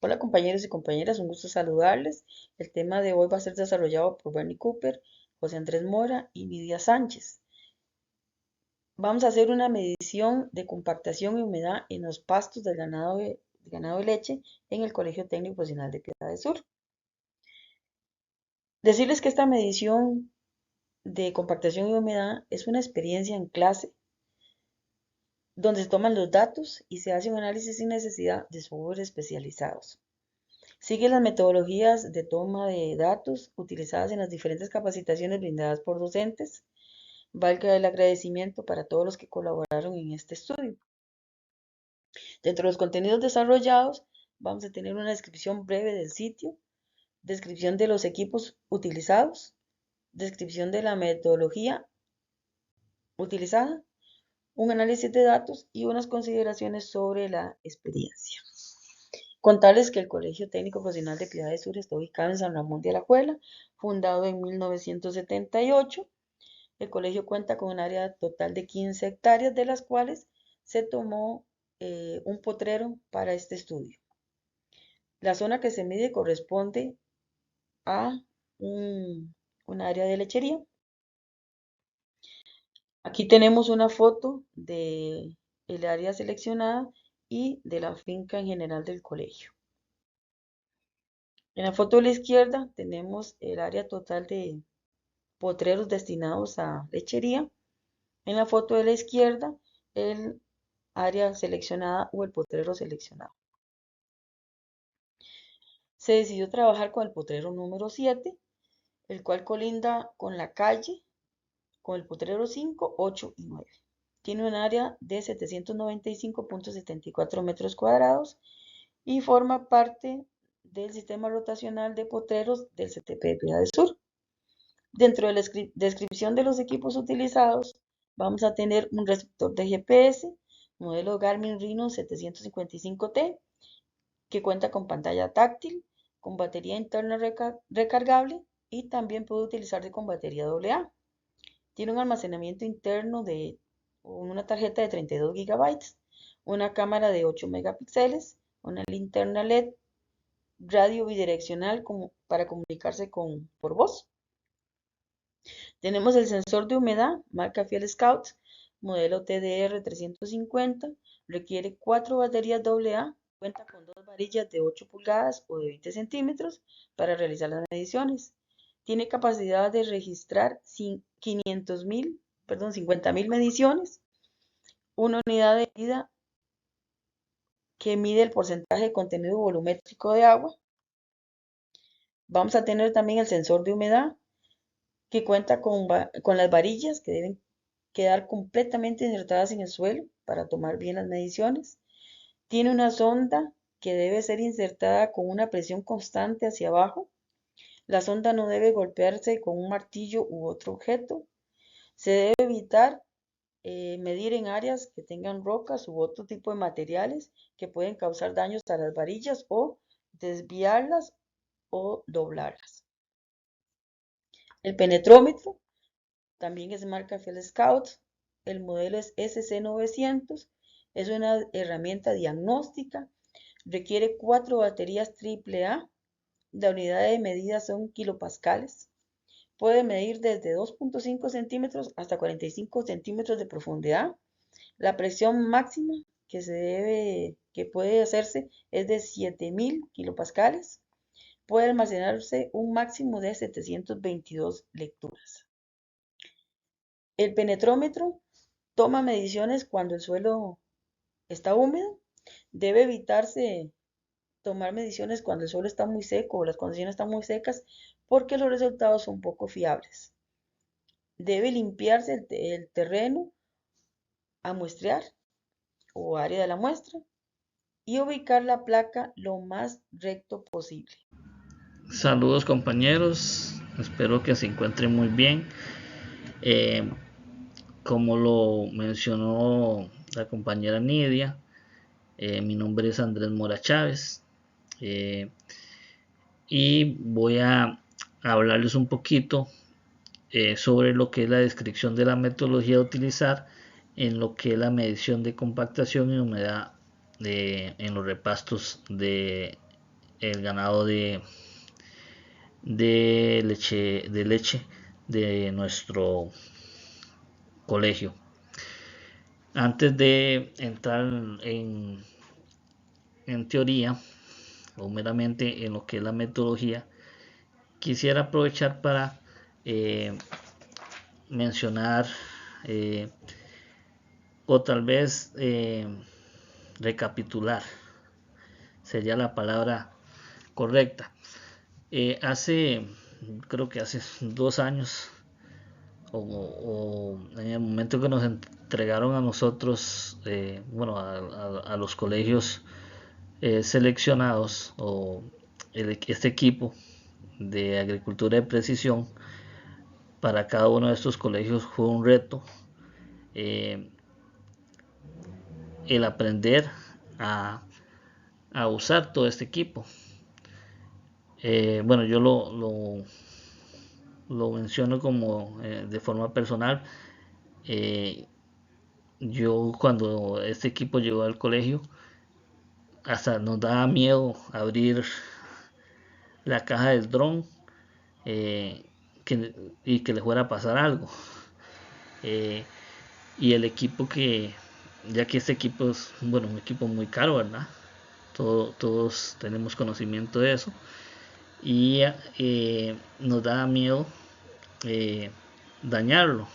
Hola compañeros y compañeras, un gusto saludarles. El tema de hoy va a ser desarrollado por Bernie Cooper, José Andrés Mora y Nidia Sánchez. Vamos a hacer una medición de compactación y humedad en los pastos del ganado de leche en el Colegio Técnico Profesional de Piedades Sur. Decirles que esta medición de compactación y humedad es una experiencia en clase donde se toman los datos y se hace un análisis sin necesidad de software especializados. Sigue las metodologías de toma de datos utilizadas en las diferentes capacitaciones brindadas por docentes. Valga el agradecimiento para todos los que colaboraron en este estudio. Dentro de los contenidos desarrollados, vamos a tener una descripción breve del sitio, descripción de los equipos utilizados, descripción de la metodología utilizada, un análisis de datos y unas consideraciones sobre la experiencia. Contarles que el Colegio Técnico Profesional de Piedades Sur está ubicado en San Ramón de Alajuela, fundado en 1978. El colegio cuenta con un área total de 15 hectáreas, de las cuales se tomó un potrero para este estudio. La zona que se mide corresponde a un área de lechería. Aquí tenemos una foto del área seleccionada y de la finca en general del colegio. En la foto de la izquierda tenemos el área total de potreros destinados a lechería. En la foto de la izquierda, el área seleccionada o el potrero seleccionado. Se decidió trabajar con el potrero número 7, el cual colinda con la calle, con el potrero 5, 8 y 9. Tiene un área de 795.74 metros cuadrados y forma parte del sistema rotacional de potreros del CTP de Piedades Sur. Dentro de la descripción de los equipos utilizados, vamos a tener un receptor de GPS, modelo Garmin Rhino 755T, que cuenta con pantalla táctil, con batería interna recargable y también puede utilizarse con batería AA. Tiene un almacenamiento interno de una tarjeta de 32 GB, una cámara de 8 megapíxeles, una linterna LED, radio bidireccional para comunicarse por voz. Tenemos el sensor de humedad, marca Fiel Scout, modelo TDR 350, requiere 4 baterías AA, cuenta con 2 varillas de 8 pulgadas o de 20 centímetros para realizar las mediciones. Tiene capacidad de registrar 50.000 mediciones, una unidad de medida que mide el porcentaje de contenido volumétrico de agua. Vamos a tener también el sensor de humedad, que cuenta con las varillas que deben quedar completamente insertadas en el suelo para tomar bien las mediciones. Tiene una sonda que debe ser insertada con una presión constante hacia abajo. La sonda no debe golpearse con un martillo u otro objeto. Se debe evitar medir en áreas que tengan rocas u otro tipo de materiales que pueden causar daños a las varillas o desviarlas o doblarlas. El penetrómetro también es marca Fiel Scout. El modelo es SC900. Es una herramienta diagnóstica. Requiere 4 baterías AAA. La unidad de medida son kilopascales. Puede medir desde 2.5 centímetros hasta 45 centímetros de profundidad. La presión máxima que puede hacerse es de 7000 kilopascales. Puede almacenarse un máximo de 722 lecturas. El penetrómetro toma mediciones cuando el suelo está húmedo. Debe evitarse tomar mediciones cuando el suelo está muy seco o las condiciones están muy secas, porque los resultados son poco fiables. Debe limpiarse el terreno a muestrear o área de la muestra y ubicar la placa lo más recto posible. Saludos compañeros, espero que se encuentren muy bien. Como lo mencionó la compañera Nidia, mi nombre es Andrés Mora Chávez y voy a hablarles un poquito sobre lo que es la descripción de la metodología a utilizar en lo que es la medición de compactación y humedad en los repastos de el ganado de leche de nuestro colegio. Antes de entrar en teoría o meramente en lo que es la metodología, quisiera aprovechar para mencionar o tal vez recapitular sería la palabra correcta. Creo que hace 2 años o en el momento que nos entregaron a nosotros, a los colegios seleccionados o este equipo de agricultura de precisión, para cada uno de estos colegios fue un reto el aprender a usar todo este equipo. Bueno, yo lo menciono como de forma personal. Yo cuando este equipo llegó al colegio, hasta nos daba miedo abrir la caja del dron y que le fuera a pasar algo. Y el equipo ya que este equipo es un equipo muy caro, ¿verdad? Todos tenemos conocimiento de eso. Y nos daba miedo dañarlo.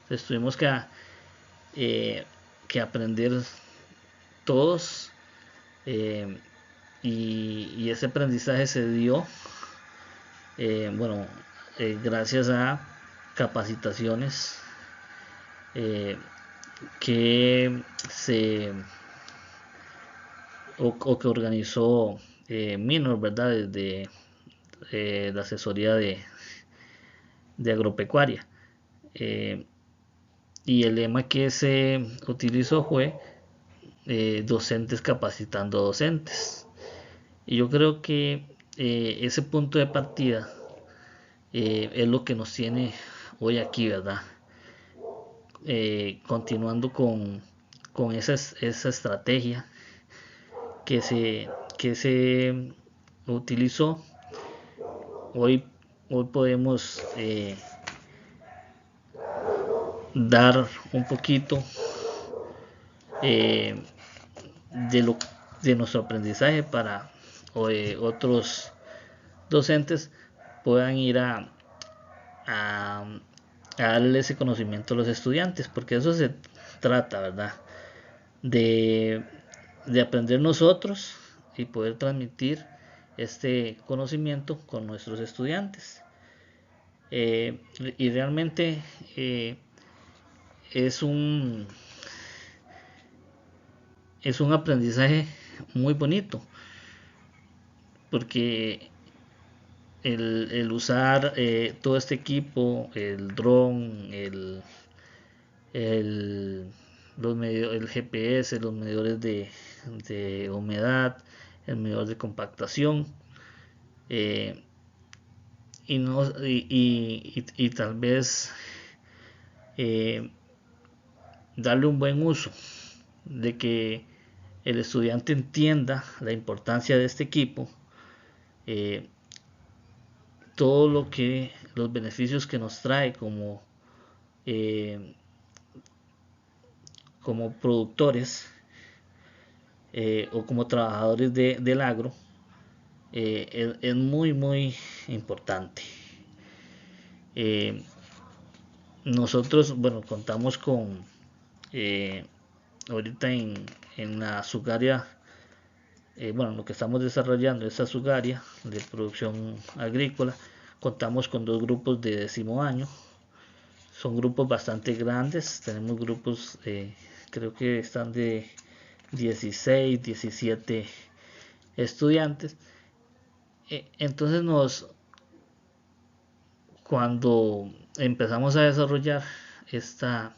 Entonces tuvimos que aprender todos y ese aprendizaje se dio gracias a capacitaciones que que organizó Minor, ¿verdad? Desde la asesoría de agropecuaria. Y el lema que se utilizó fue docentes capacitando docentes. Y yo creo que ese punto de partida es lo que nos tiene hoy aquí, ¿verdad? Continuando con esa estrategia que se utilizó, hoy podemos dar un poquito de nuestro aprendizaje para otros docentes puedan ir a darle ese conocimiento a los estudiantes, porque eso se trata, ¿verdad? De aprender nosotros y poder transmitir este conocimiento con nuestros estudiantes. Y realmente es un aprendizaje muy bonito, porque el usar todo este equipo, el dron, el GPS, los medidores de humedad, el medidor de compactación, y tal vez darle un buen uso, de que el estudiante entienda la importancia de este equipo, todo los beneficios que nos trae como productores o como trabajadores del agro, es muy muy importante. Nosotros, bueno, contamos con ahorita en la sugaria, lo que estamos desarrollando esta sugaria de producción agrícola, contamos con 2 grupos de 10º año. Son grupos bastante grandes, tenemos grupos creo que están de 16, 17 estudiantes. Entonces cuando empezamos a desarrollar esta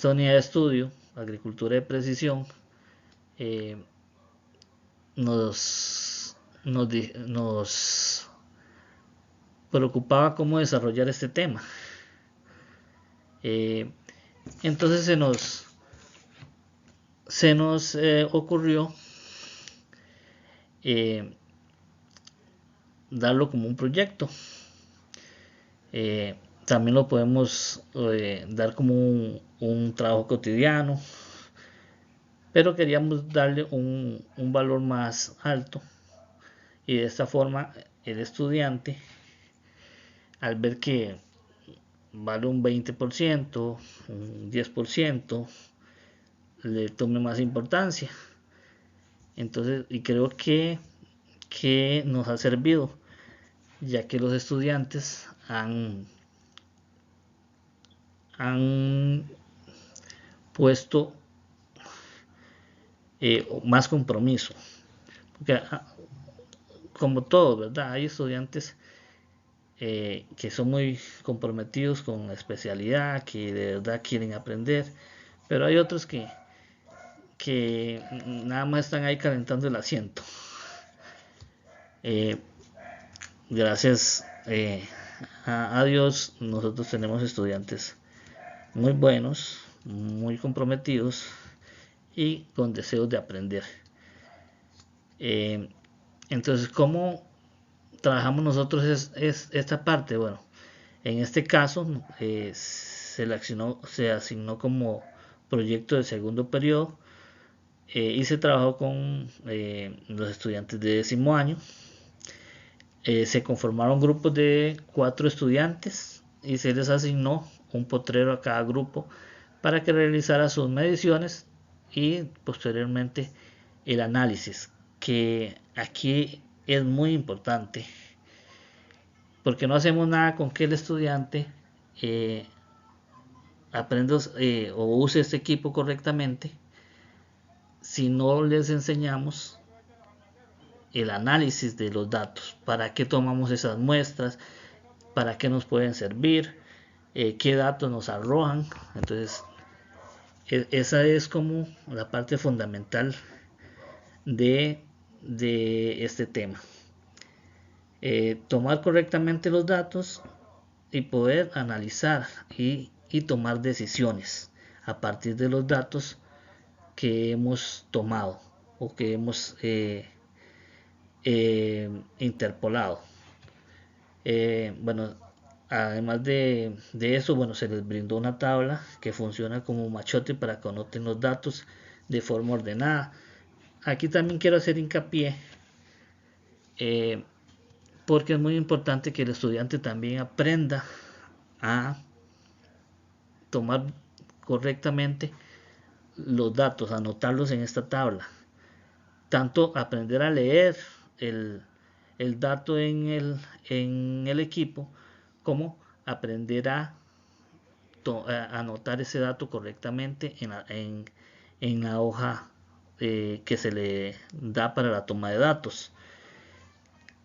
unidad de estudio, agricultura de precisión, nos preocupaba cómo desarrollar este tema. Entonces se nos ocurrió darlo como un proyecto. También lo podemos dar como un trabajo cotidiano, pero queríamos darle un valor más alto, y de esta forma el estudiante, al ver que vale un 20%, un 10%, le tome más importancia. Entonces, y creo que nos ha servido, ya que los estudiantes han puesto más compromiso. Porque, como todo, ¿verdad? Hay estudiantes que son muy comprometidos con la especialidad, que de verdad quieren aprender, pero hay otros que nada más están ahí calentando el asiento. Gracias a Dios, nosotros tenemos estudiantes muy buenos, muy comprometidos y con deseos de aprender. Entonces, ¿cómo trabajamos nosotros es esta parte? Bueno, en este caso se asignó como proyecto de segundo periodo, y se trabajó con los estudiantes de 10º año. Se conformaron grupos de 4 estudiantes y se les asignó un potrero a cada grupo para que realizara sus mediciones y posteriormente el análisis, que aquí es muy importante, porque no hacemos nada con que el estudiante aprenda o use este equipo correctamente si no les enseñamos el análisis de los datos, para qué tomamos esas muestras, para qué nos pueden servir, qué datos nos arrojan. Entonces, esa es como la parte fundamental de este tema. Tomar correctamente los datos y poder analizar y tomar decisiones a partir de los datos que hemos tomado o que hemos interpolado. Bueno, además de eso, bueno, se les brindó una tabla que funciona como machote para que anoten los datos de forma ordenada. Aquí también quiero hacer hincapié, porque es muy importante que el estudiante también aprenda a tomar correctamente los datos, anotarlos en esta tabla. Tanto aprender a leer el dato en el equipo, como aprender a anotar ese dato correctamente en la hoja que se le da para la toma de datos.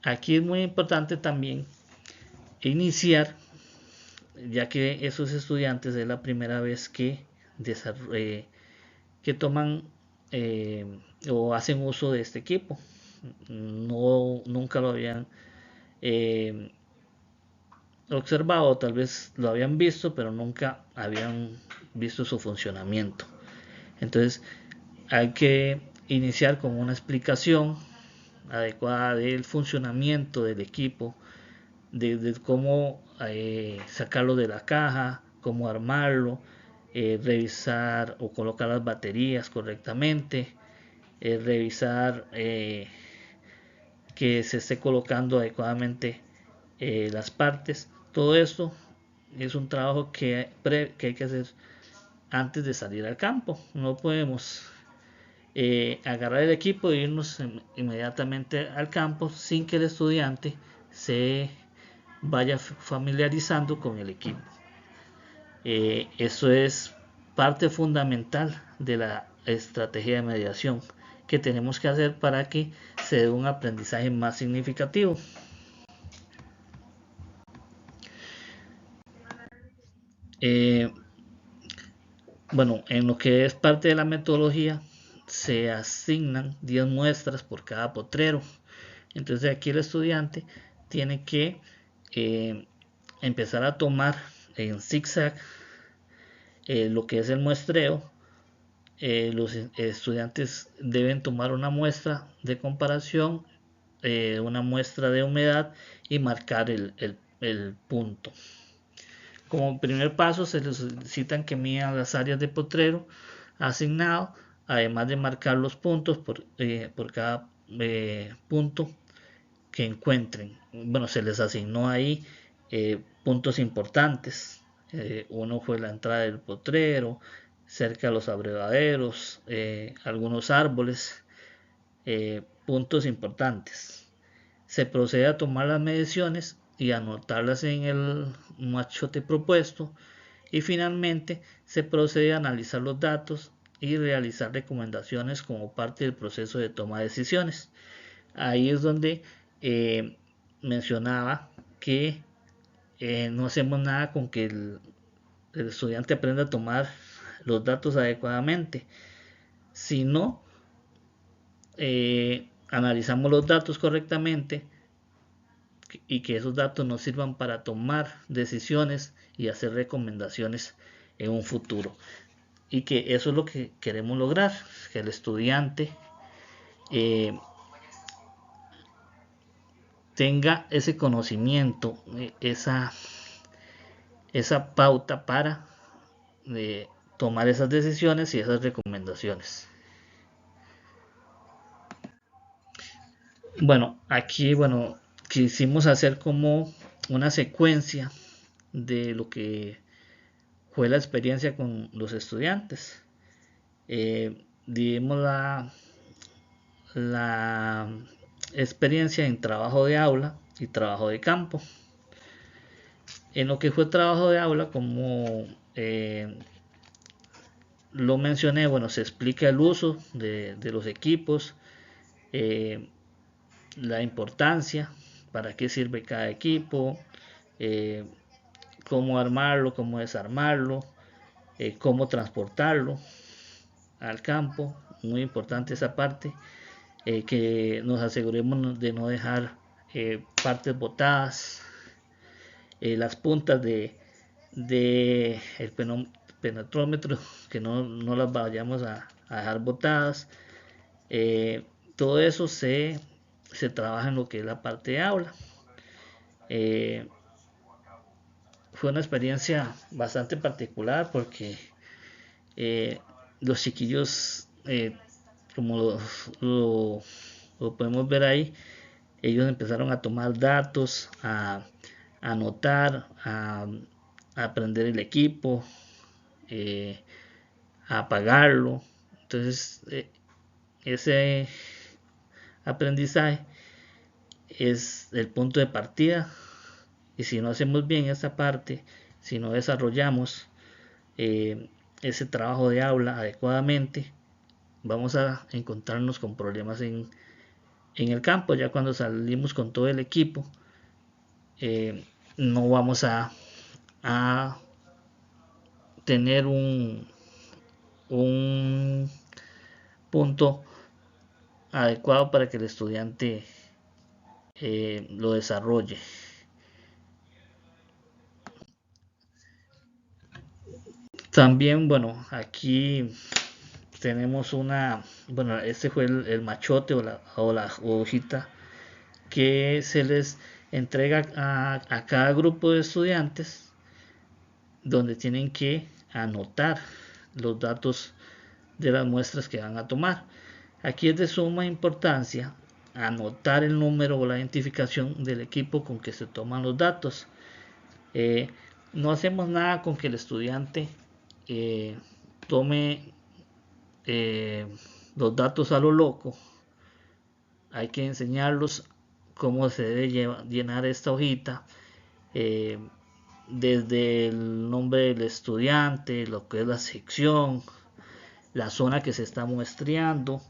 Aquí es muy importante también iniciar, ya que esos estudiantes es la primera vez que toman o hacen uso de este equipo. Nunca lo habían observado, tal vez lo habían visto, pero nunca habían visto su funcionamiento. Entonces hay que iniciar con una explicación adecuada del funcionamiento del equipo, de cómo sacarlo de la caja, cómo armarlo, revisar o colocar las baterías correctamente, revisar que se esté colocando adecuadamente las partes. Todo esto es un trabajo que hay que hacer antes de salir al campo. No podemos agarrar el equipo e irnos inmediatamente al campo sin que el estudiante se vaya familiarizando con el equipo. Eso es parte fundamental de la estrategia de mediación que tenemos que hacer para que se dé un aprendizaje más significativo. Bueno, en lo que es parte de la metodología, se asignan 10 muestras por cada potrero. Entonces aquí el estudiante tiene que empezar a tomar en zigzag lo que es el muestreo. Los estudiantes deben tomar una muestra de comparación una muestra de humedad y marcar el punto. Como primer paso se les solicitan que midan las áreas de potrero asignado, además de marcar los puntos por cada punto que encuentren. Bueno, se les asignó ahí puntos importantes. Uno fue la entrada del potrero, cerca de los abrevaderos, algunos árboles, puntos importantes. Se procede a tomar las mediciones y anotarlas en el machote propuesto, y finalmente se procede a analizar los datos y realizar recomendaciones como parte del proceso de toma de decisiones. Ahí es donde mencionaba que no hacemos nada con que el estudiante aprenda a tomar los datos adecuadamente, sino analizamos los datos correctamente y que esos datos nos sirvan para tomar decisiones y hacer recomendaciones en un futuro. Y que eso es lo que queremos lograr, que el estudiante tenga ese conocimiento, esa pauta para tomar esas decisiones y esas recomendaciones. Bueno, aquí quisimos hacer como una secuencia de lo que fue la experiencia con los estudiantes. Dividimos la experiencia en trabajo de aula y trabajo de campo. En lo que fue trabajo de aula, como lo mencioné, se explica el uso de los equipos, la importancia, para qué sirve cada equipo, cómo armarlo, cómo desarmarlo, cómo transportarlo al campo. Muy importante esa parte, que nos aseguremos de no dejar partes botadas, las puntas de el penetrómetro, que no las vayamos a dejar botadas. Todo eso se trabaja en lo que es la parte de aula. Fue una experiencia bastante particular porque los chiquillos, como lo podemos ver ahí, ellos empezaron a tomar datos, a anotar, a aprender el equipo, a apagarlo. Entonces ese aprendizaje es el punto de partida, y si no hacemos bien esa parte, si no desarrollamos ese trabajo de aula adecuadamente, vamos a encontrarnos con problemas en el campo. Ya cuando salimos con todo el equipo, no vamos a tener un punto adecuado para que el estudiante lo desarrolle. También, aquí tenemos este fue el machote o la hojita que se les entrega a cada grupo de estudiantes, donde tienen que anotar los datos de las muestras que van a tomar. Aquí es de suma importancia anotar el número o la identificación del equipo con que se toman los datos. No hacemos nada con que el estudiante tome los datos a lo loco. Hay que enseñarlos cómo se debe llenar esta hojita, desde el nombre del estudiante, lo que es la sección, la zona que se está muestreando,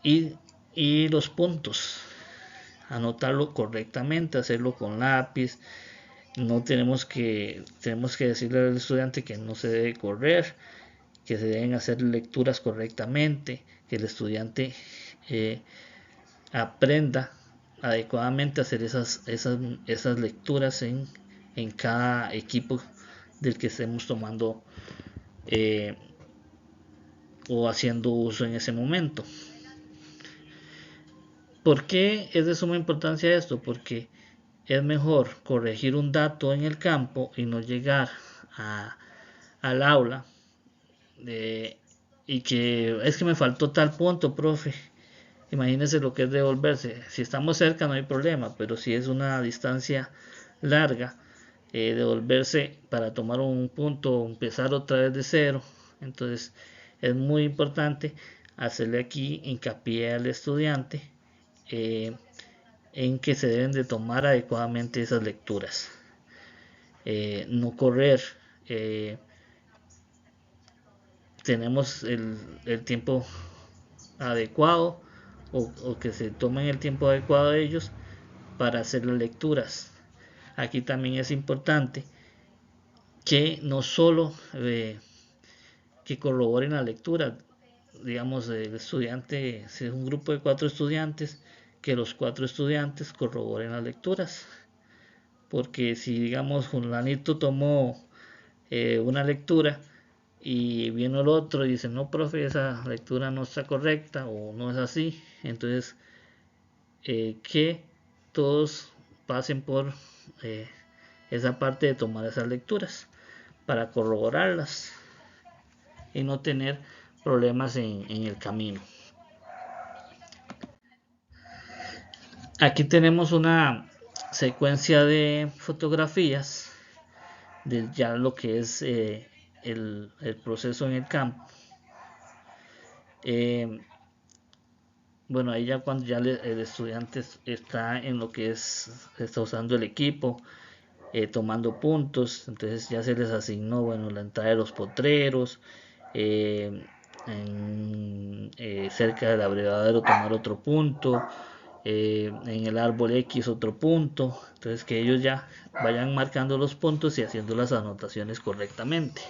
y los puntos. Anotarlo correctamente, hacerlo con lápiz. No tenemos que decirle al estudiante que no se debe correr, que se deben hacer lecturas correctamente, que el estudiante aprenda adecuadamente a hacer esas lecturas en cada equipo del que estemos tomando o haciendo uso en ese momento. ¿Por qué es de suma importancia esto? Porque es mejor corregir un dato en el campo y no llegar al aula y que es que me faltó tal punto, profe. Imagínense lo que es devolverse. Si estamos cerca no hay problema, pero si es una distancia larga, devolverse para tomar un punto, empezar otra vez de cero. Entonces es muy importante hacerle aquí hincapié al estudiante en que se deben de tomar adecuadamente esas lecturas. No correr. Tenemos el tiempo adecuado o que se tomen el tiempo adecuado de ellos para hacer las lecturas. Aquí también es importante que no solo que corroboren la lectura, digamos, el estudiante, si es un grupo de 4 estudiantes, que los 4 estudiantes corroboren las lecturas, porque si digamos Julanito tomó una lectura y vino el otro y dice, no, profe, esa lectura no está correcta o no es así, entonces que todos pasen por esa parte de tomar esas lecturas para corroborarlas y no tener problemas en el camino. Aquí tenemos una secuencia de fotografías de ya lo que es el proceso en el campo. Bueno, ahí ya cuando ya el estudiante está en lo que está usando el equipo, tomando puntos, entonces ya se les asignó, bueno, la entrada de los potreros, cerca del abrevadero tomar otro punto, en el árbol X otro punto, entonces que ellos ya vayan marcando los puntos y haciendo las anotaciones correctamente.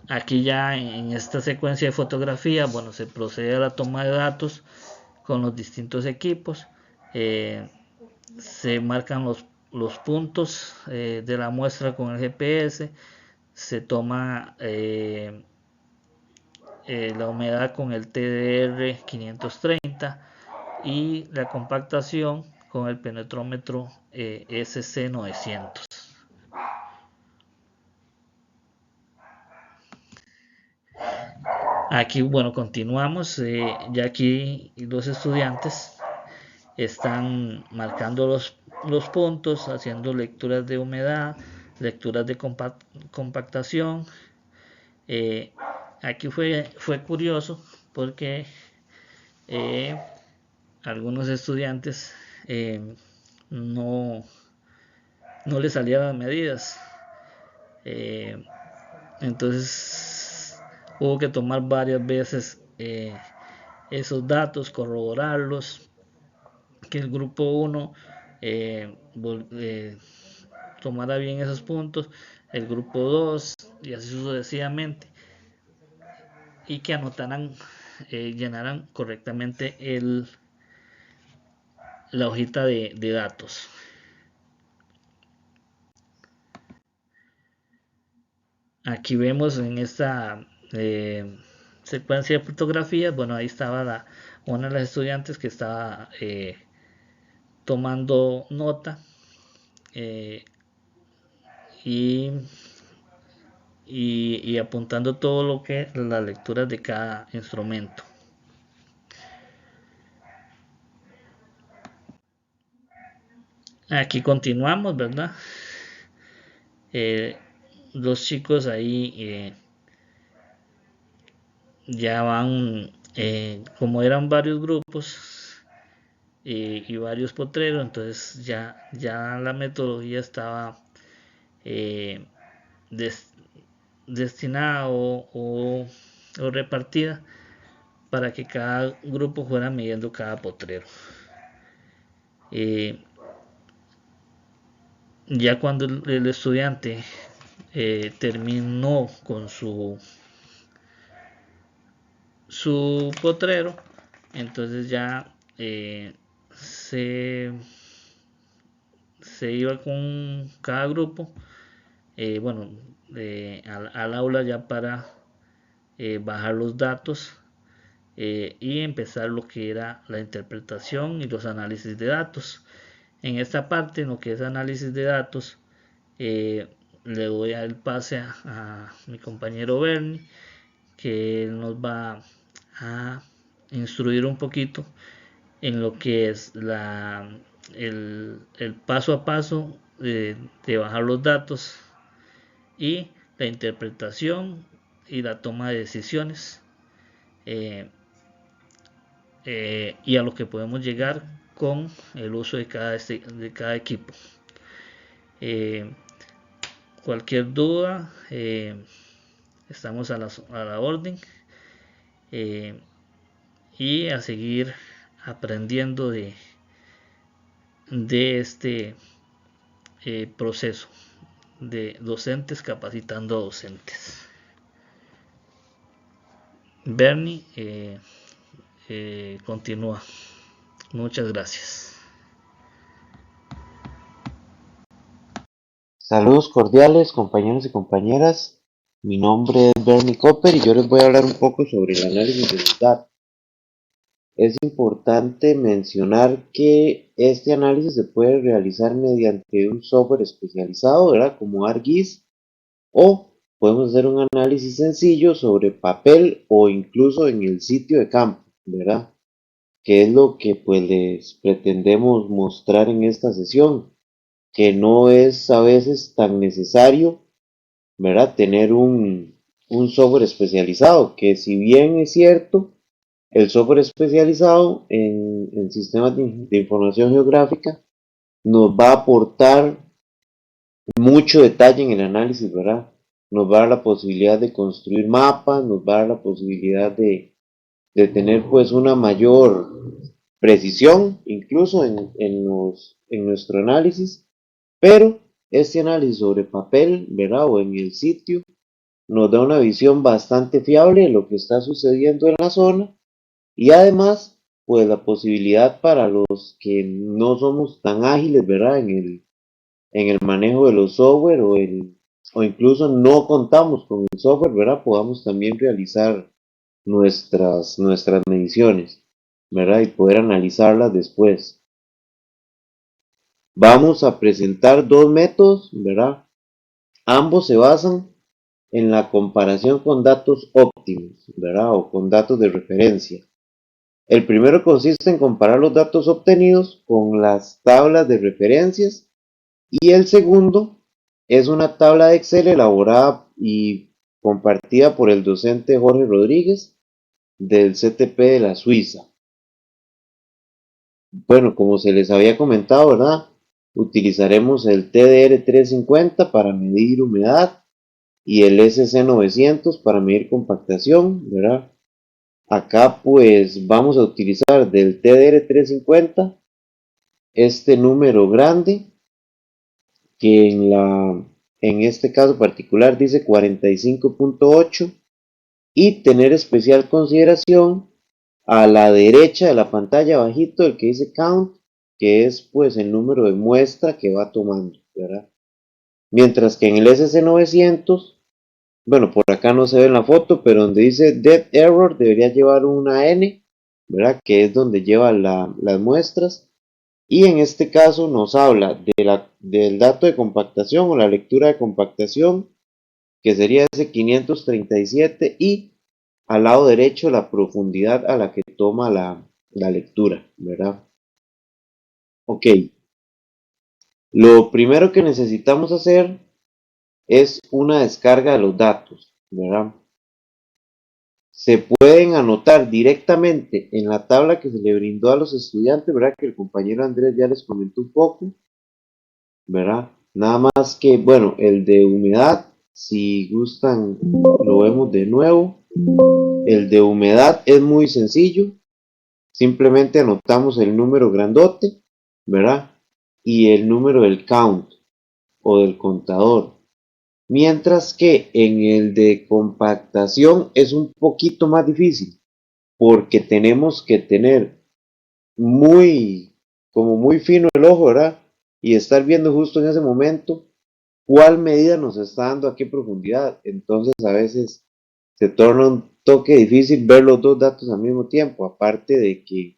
Aquí ya en esta secuencia de fotografía, bueno, se procede a la toma de datos con los distintos equipos. Se marcan los puntos de la muestra con el GPS, se toma la humedad con el TDR 530 y la compactación con el penetrómetro SC900. Aquí, bueno, continuamos. Ya aquí los estudiantes están marcando los puntos, haciendo lecturas de humedad, lecturas de compactación. Aquí fue curioso porque algunos estudiantes no les salían las medidas. Entonces hubo que tomar varias veces esos datos, corroborarlos, que el grupo 1 tomara bien esos puntos, el grupo 2 y así sucesivamente, y que anotaran, llenaran correctamente la hojita de datos. Aquí vemos en esta secuencia de fotografías, bueno, ahí estaba una de las estudiantes que estaba tomando nota y apuntando todo lo que las lecturas de cada instrumento. Aquí continuamos, ¿verdad? Los chicos ahí ya van, como eran varios grupos y varios potreros, entonces ya la metodología estaba destinada o repartida para que cada grupo fuera midiendo cada potrero. Ya cuando el estudiante terminó con su potrero, entonces ya se iba con cada grupo bueno, al aula ya para bajar los datos y empezar lo que era la interpretación y los análisis de datos. En esta parte, en lo que es análisis de datos, le doy el pase a mi compañero Bernie, que él nos va a instruir un poquito en lo que es el paso a paso de bajar los datos y la interpretación y la toma de decisiones, y a lo que podemos llegar con el uso de cada equipo. Cualquier duda, estamos a la orden, y a seguir aprendiendo de este proceso de docentes capacitando a docentes. Bernie, continúa. Muchas gracias. Saludos cordiales, compañeros y compañeras. Mi nombre es Bernie Copper y yo les voy a hablar un poco sobre el análisis de los datos. Es importante mencionar que este análisis se puede realizar mediante un software especializado, ¿verdad? Como ArcGIS, o podemos hacer un análisis sencillo sobre papel o incluso en el sitio de campo, ¿verdad? Que es lo que pues les pretendemos mostrar en esta sesión, que no es a veces tan necesario, ¿verdad? Tener un software especializado, que si bien es cierto, el software especializado en sistemas de información geográfica nos va a aportar mucho detalle en el análisis, ¿verdad? Nos va a dar la posibilidad de construir mapas, nos va a dar la posibilidad de tener pues una mayor precisión incluso en nuestro análisis, pero este análisis sobre papel, ¿verdad? O en el sitio, nos da una visión bastante fiable de lo que está sucediendo en la zona y además, pues la posibilidad para los que no somos tan ágiles, ¿verdad? En el manejo de los software o incluso no contamos con el software, ¿verdad? Podamos también realizar nuestras mediciones, ¿verdad? Y poder analizarlas después. Vamos a presentar dos métodos, ¿verdad? Ambos se basan en la comparación con datos óptimos, ¿verdad? O con datos de referencia. El primero consiste en comparar los datos obtenidos con las tablas de referencias y el segundo es una tabla de Excel elaborada y compartida por el docente Jorge Rodríguez del CTP de la Suiza. Bueno, como se les había comentado, ¿verdad? Utilizaremos el TDR 350 para medir humedad y el SC 900 para medir compactación, ¿verdad? Acá pues vamos a utilizar del TDR 350 este número grande que en este caso particular dice 45.8 y tener especial consideración a la derecha de la pantalla bajito el que dice count, que es pues el número de muestra que va tomando, ¿verdad? Mientras que en el SC900, bueno, por acá no se ve en la foto, pero donde dice dead error debería llevar una N, ¿verdad? Que es donde lleva las muestras. Y en este caso nos habla del dato de compactación o la lectura de compactación, que sería ese 537, y al lado derecho la profundidad a la que toma la lectura, ¿verdad? Ok, lo primero que necesitamos hacer es una descarga de los datos, ¿verdad? Se pueden anotar directamente en la tabla que se le brindó a los estudiantes, ¿verdad? Que el compañero Andrés ya les comentó un poco, ¿verdad? Nada más que, bueno, el de humedad, si gustan, lo vemos de nuevo. El de humedad es muy sencillo, simplemente anotamos el número grandote, ¿verdad? Y el número del count o del contador. Mientras que en el de compactación es un poquito más difícil, porque tenemos que tener como muy fino el ojo, ¿verdad? Y estar viendo justo en ese momento cuál medida nos está dando a qué profundidad. Entonces a veces se torna un toque difícil ver los dos datos al mismo tiempo, aparte de que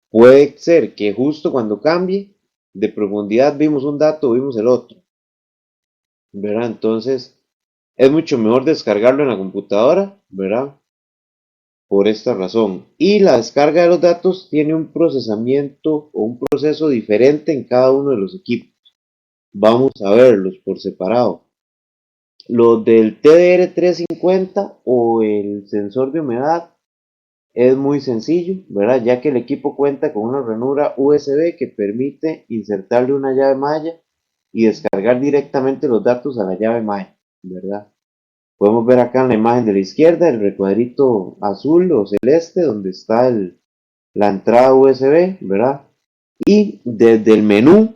puede ser que justo cuando cambie de profundidad vimos un dato, vimos el otro, ¿verdad? Entonces es mucho mejor descargarlo en la computadora, ¿verdad? Por esta razón. Y la descarga de los datos tiene un procesamiento o un proceso diferente en cada uno de los equipos. Vamos a verlos por separado. Los del TDR350 o el sensor de humedad es muy sencillo, ¿verdad? Ya que el equipo cuenta con una ranura USB que permite insertarle una llave malla y descargar directamente los datos a la llave malla, ¿verdad? Podemos ver acá en la imagen de la izquierda el recuadrito azul o celeste donde está la entrada USB, ¿verdad? Y desde el menú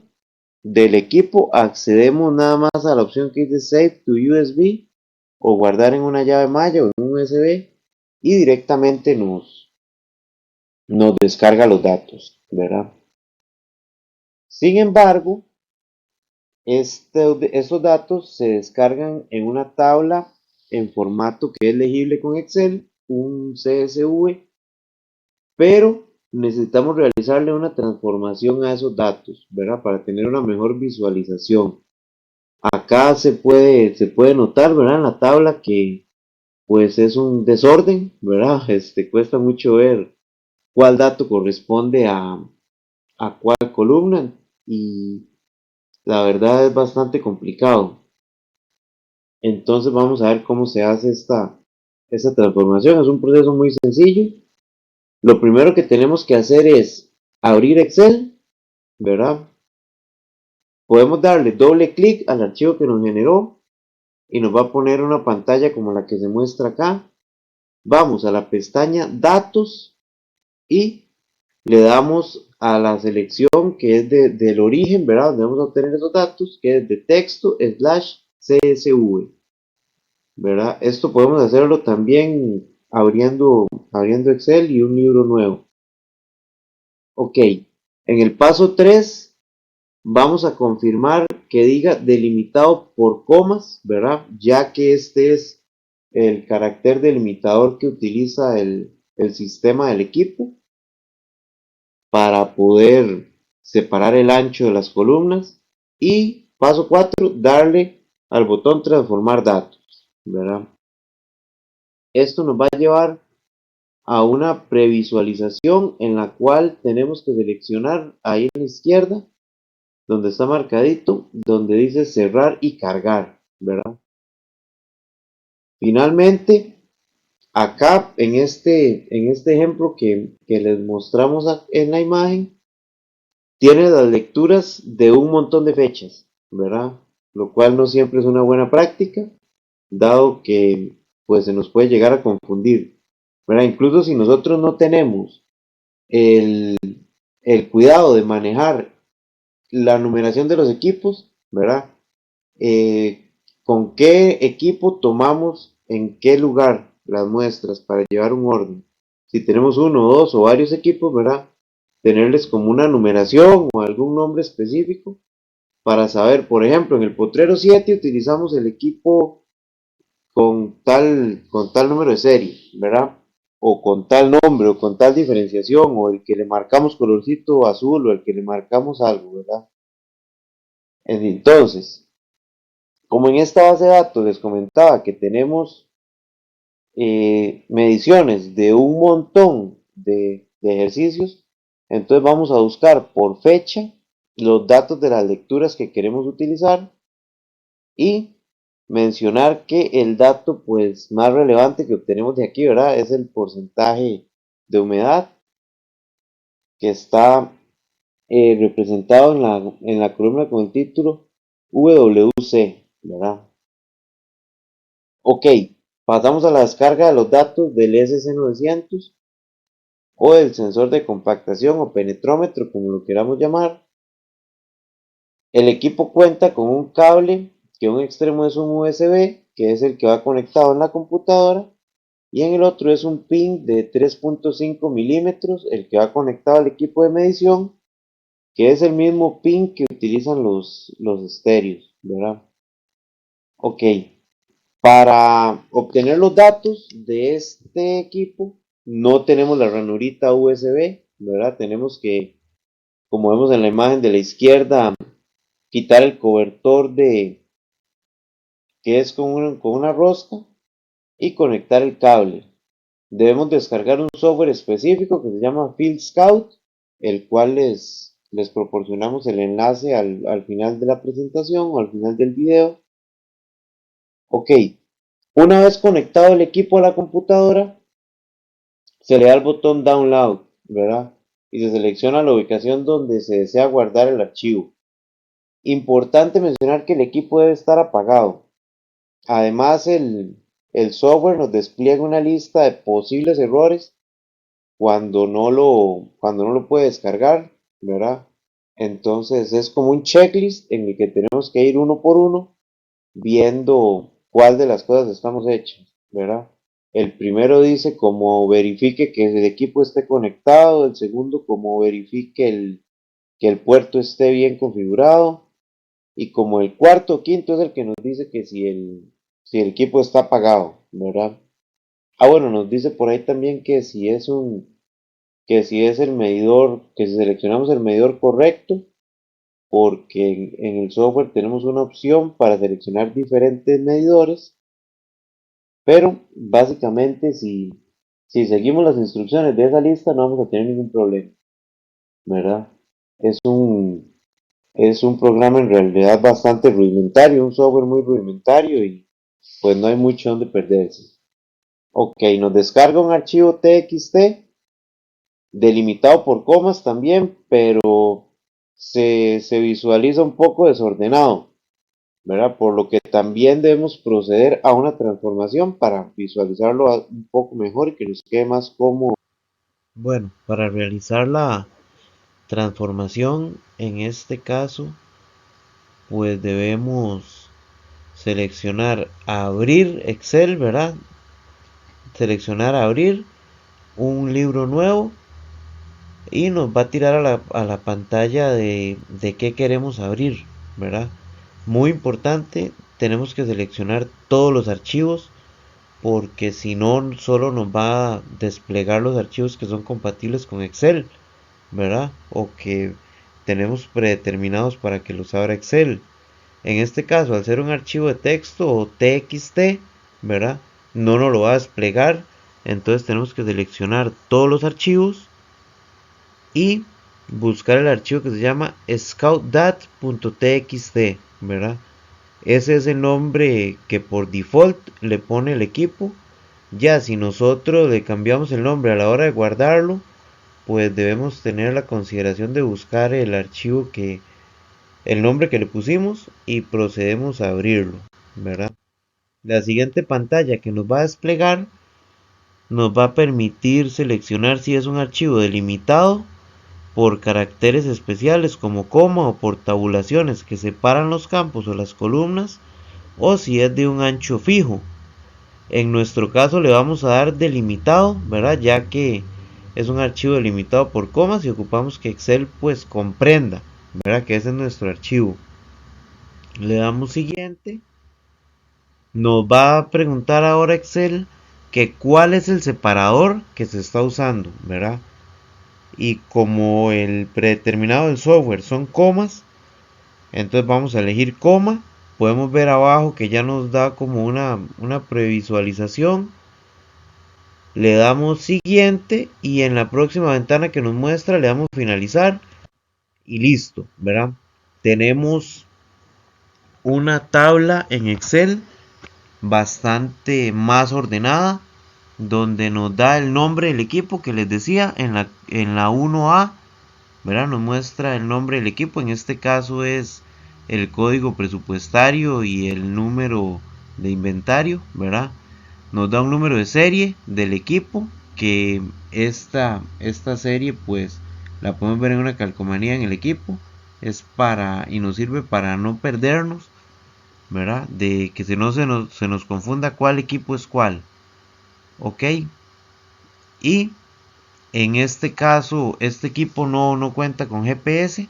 del equipo accedemos nada más a la opción que dice Save to USB o guardar en una llave malla o en un USB y directamente nos descarga los datos, ¿verdad? Sin embargo, estos datos se descargan en una tabla en formato que es legible con Excel, un CSV, pero necesitamos realizarle una transformación a esos datos, ¿verdad? Para tener una mejor visualización. Acá se puede notar, ¿verdad? En la tabla que pues es un desorden, ¿verdad? Cuesta mucho ver cuál dato corresponde a cuál columna y la verdad es bastante complicado. Entonces vamos a ver cómo se hace esta transformación. Es un proceso muy sencillo. Lo primero que tenemos que hacer es abrir Excel, ¿verdad? Podemos darle doble clic al archivo que nos generó y nos va a poner una pantalla como la que se muestra acá. Vamos a la pestaña Datos y le damos a la selección que es del origen, ¿verdad? Donde vamos a obtener esos datos, que es de texto /CSV, ¿verdad? Esto podemos hacerlo también abriendo Excel y un libro nuevo. Ok, en el paso 3 vamos a confirmar que diga delimitado por comas, ¿verdad? Ya que este es el carácter delimitador que utiliza el sistema del equipo para poder separar el ancho de las columnas. Y paso 4, darle al botón transformar datos, ¿verdad? Esto nos va a llevar a una previsualización en la cual tenemos que seleccionar ahí en la izquierda, donde está marcadito, donde dice cerrar y cargar, ¿verdad? Finalmente, acá en este ejemplo que les mostramos en la imagen, tiene las lecturas de un montón de fechas, ¿verdad? Lo cual no siempre es una buena práctica, dado que pues se nos puede llegar a confundir, ¿verdad? Incluso si nosotros no tenemos el, el cuidado de manejar la numeración de los equipos, ¿verdad? Eh, ¿Con qué equipo tomamos en qué lugar las muestras para llevar un orden? Si tenemos uno, dos o varios equipos, ¿verdad? Tenerles como una numeración o algún nombre específico para saber, por ejemplo, en el potrero 7 utilizamos el equipo con tal número de serie, ¿verdad? O con tal nombre, o con tal diferenciación, o el que le marcamos colorcito azul, o el que le marcamos algo, ¿verdad? Entonces, como en esta base de datos les comentaba que tenemos mediciones de un montón de ejercicios, entonces vamos a buscar por fecha los datos de las lecturas que queremos utilizar y mencionar que el dato pues más relevante que obtenemos de aquí, ¿verdad? Es el porcentaje de humedad que está representado en la columna con el título WC, ¿verdad? Ok, pasamos a la descarga de los datos del SC900 o del sensor de compactación o penetrómetro, como lo queramos llamar. El equipo cuenta con un cable que un extremo es un USB, que es el que va conectado en la computadora, y en el otro es un pin de 3.5 milímetros, el que va conectado al equipo de medición, que es el mismo pin que utilizan los estéreos, ¿verdad? Ok, para obtener los datos de este equipo, no tenemos la ranurita USB, ¿verdad? Tenemos que, como vemos en la imagen de la izquierda, quitar el cobertor que es con una rosca y conectar el cable. Debemos descargar un software específico que se llama Field Scout, el cual les proporcionamos el enlace al final de la presentación o al final del video. Ok, una vez conectado el equipo a la computadora, se le da el botón Download, ¿verdad? Y se selecciona la ubicación donde se desea guardar el archivo. Importante mencionar que el equipo debe estar apagado. Además, el software nos despliega una lista de posibles errores cuando no lo puede descargar, ¿verdad? Entonces es como un checklist en el que tenemos que ir uno por uno viendo cuál de las cosas estamos hechas, ¿verdad? El primero dice como verifique que el equipo esté conectado, el segundo como verifique que el puerto esté bien configurado y como el cuarto o quinto es el que nos dice que si el equipo está apagado, ¿verdad? Ah, bueno, nos dice por ahí también que si es el medidor, que si seleccionamos el medidor correcto, porque en el software tenemos una opción para seleccionar diferentes medidores, pero básicamente si seguimos las instrucciones de esa lista no vamos a tener ningún problema, ¿verdad? Es es un programa en realidad bastante rudimentario, un software muy rudimentario y pues no hay mucho donde perderse. Ok, nos descarga un archivo TXT delimitado por comas también, pero se visualiza un poco desordenado, ¿verdad? Por lo que también debemos proceder a una transformación para visualizarlo un poco mejor y que nos quede más cómodo. Bueno, para realizar la transformación, en este caso, pues debemos seleccionar abrir Excel, ¿verdad? Seleccionar abrir un libro nuevo y nos va a tirar a la pantalla de qué queremos abrir, ¿verdad? Muy importante, tenemos que seleccionar todos los archivos porque si no solo nos va a desplegar los archivos que son compatibles con Excel, ¿verdad? O que tenemos predeterminados para que los abra Excel. En este caso, al ser un archivo de texto o TXT, ¿verdad? No nos lo va a desplegar, entonces tenemos que seleccionar todos los archivos y buscar el archivo que se llama scoutdat.txt, ¿verdad? Ese es el nombre que por default le pone el equipo. Ya si nosotros le cambiamos el nombre a la hora de guardarlo, pues debemos tener la consideración de buscar el nombre que le pusimos y procedemos a abrirlo, ¿verdad? La siguiente pantalla que nos va a desplegar nos va a permitir seleccionar si es un archivo delimitado por caracteres especiales como coma o por tabulaciones que separan los campos o las columnas, o si es de un ancho fijo. En nuestro caso le vamos a dar delimitado, ¿verdad? Ya que es un archivo delimitado por comas y ocupamos que Excel pues comprenda, ¿verdad? Que ese es nuestro archivo. Le damos siguiente. Nos va a preguntar ahora Excel que cuál es el separador que se está usando, ¿verdad? Y como el predeterminado del software son comas, entonces vamos a elegir coma. Podemos ver abajo que ya nos da como una previsualización. Le damos siguiente y en la próxima ventana que nos muestra le damos finalizar y listo, ¿verdad? Tenemos una tabla en Excel bastante más ordenada donde nos da el nombre del equipo que les decía en la 1A, ¿verdad? Nos muestra el nombre del equipo, en este caso es el código presupuestario y el número de inventario, ¿verdad? Nos da un número de serie del equipo, que esta serie pues la podemos ver en una calcomanía en el equipo, y nos sirve para no perdernos, ¿verdad? De que si no se nos confunda cuál equipo es cuál, ok. Y en este caso este equipo no cuenta con GPS,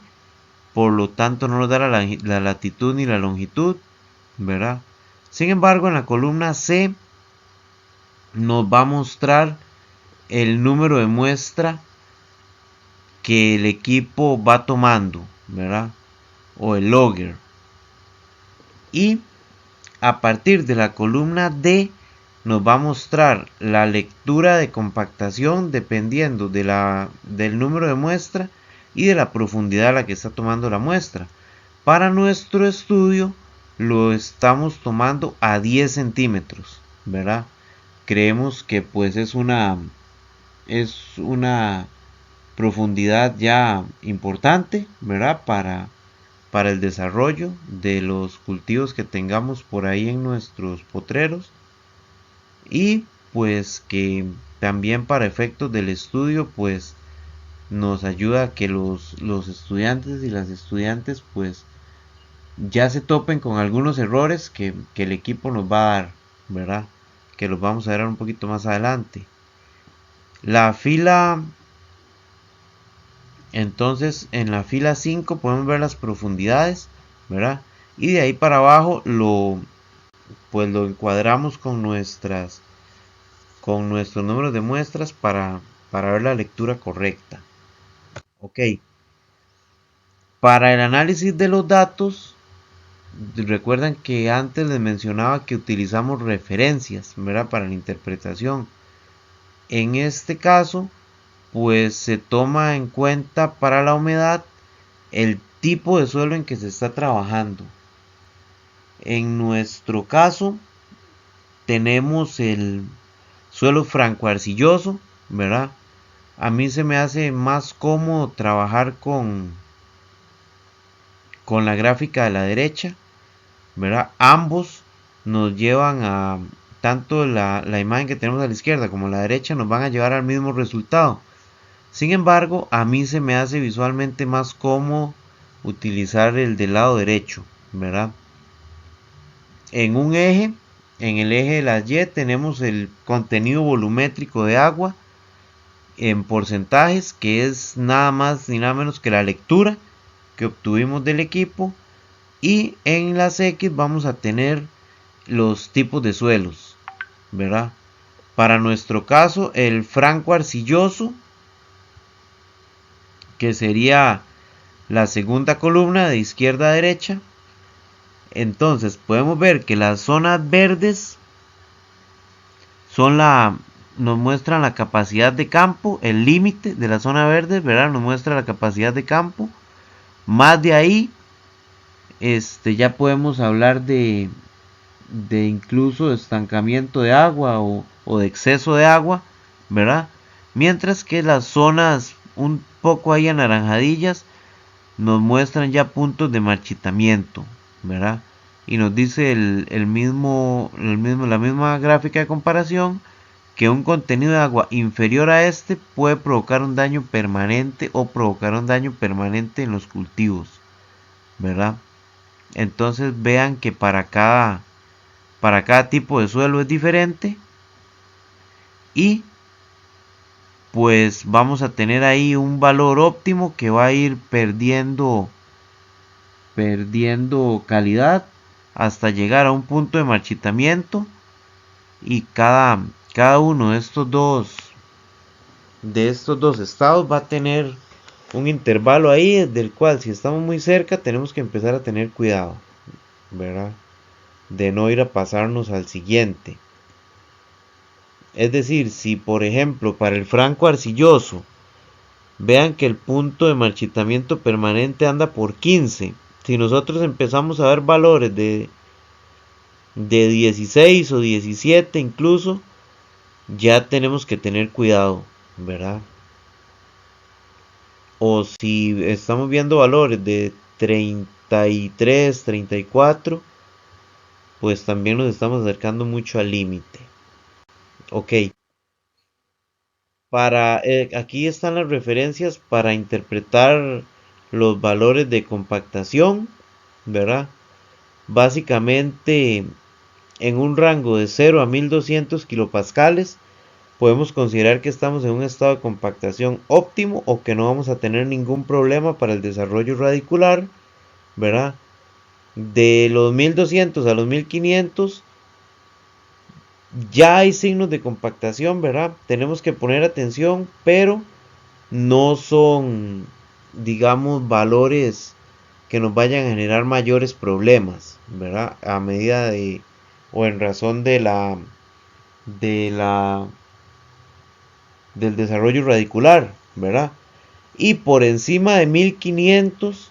por lo tanto no nos da la latitud ni la longitud, ¿verdad? Sin embargo, en la columna C nos va a mostrar el número de muestra que el equipo va tomando, ¿verdad? O el logger. Y a partir de la columna D nos va a mostrar la lectura de compactación dependiendo del número de muestra y de la profundidad a la que está tomando la muestra. Para nuestro estudio lo estamos tomando a 10 centímetros, ¿verdad? Creemos que pues es una profundidad ya importante, ¿verdad? Para el desarrollo de los cultivos que tengamos por ahí en nuestros potreros. Y pues que también para efectos del estudio pues nos ayuda a que los estudiantes y las estudiantes pues ya se topen con algunos errores que el equipo nos va a dar, ¿verdad? Que los vamos a ver un poquito más adelante. La fila, entonces en la fila 5 podemos ver las profundidades, ¿verdad? Y de ahí para abajo lo encuadramos con nuestros números de muestras para ver la lectura correcta. Ok. Para el análisis de los datos, recuerdan que antes les mencionaba que utilizamos referencias, ¿verdad? Para la interpretación. En este caso, pues se toma en cuenta para la humedad el tipo de suelo en que se está trabajando. En nuestro caso, tenemos el suelo franco-arcilloso, ¿verdad? A mí se me hace más cómodo trabajar con la gráfica de la derecha, ¿verdad? Ambos nos llevan a, tanto la imagen que tenemos a la izquierda como a la derecha nos van a llevar al mismo resultado. Sin embargo, a mí se me hace visualmente más cómodo utilizar el del lado derecho, ¿verdad? En un eje, en el eje de la Y tenemos el contenido volumétrico de agua en porcentajes, que es nada más ni nada menos que la lectura que obtuvimos del equipo. Y en las X vamos a tener los tipos de suelos, ¿verdad? Para nuestro caso, el franco arcilloso, que sería la segunda columna de izquierda a derecha. Entonces podemos ver que las zonas verdes nos muestran la capacidad de campo, el límite de la zona verde, ¿verdad? Nos muestra la capacidad de campo. Más de ahí, ya podemos hablar de incluso estancamiento de agua o de exceso de agua, ¿verdad? Mientras que las zonas un poco ahí anaranjadillas nos muestran ya puntos de marchitamiento, ¿verdad? Y nos dice la misma gráfica de comparación que un contenido de agua inferior a este puede provocar un daño permanente o provocar un daño permanente en los cultivos, ¿verdad? Entonces vean que para cada tipo de suelo es diferente y pues vamos a tener ahí un valor óptimo que va a ir perdiendo calidad hasta llegar a un punto de marchitamiento, y cada uno de estos dos estados va a tener un intervalo ahí del cual si estamos muy cerca tenemos que empezar a tener cuidado, ¿verdad? De no ir a pasarnos al siguiente. Es decir, si por ejemplo para el franco arcilloso vean que el punto de marchitamiento permanente anda por 15, si nosotros empezamos a ver valores de 16 o 17 incluso, ya tenemos que tener cuidado, ¿verdad? O si estamos viendo valores de 33, 34, pues también nos estamos acercando mucho al límite. Ok. Aquí están las referencias para interpretar los valores de compactación, ¿verdad? Básicamente en un rango de 0 a 1200 kilopascales podemos considerar que estamos en un estado de compactación óptimo o que no vamos a tener ningún problema para el desarrollo radicular, ¿verdad? De los 1200 a los 1500 ya hay signos de compactación, ¿verdad? Tenemos que poner atención, pero no son, digamos, valores que nos vayan a generar mayores problemas, ¿verdad? A medida de, o en razón de la, del desarrollo radicular, ¿verdad? Y por encima de 1500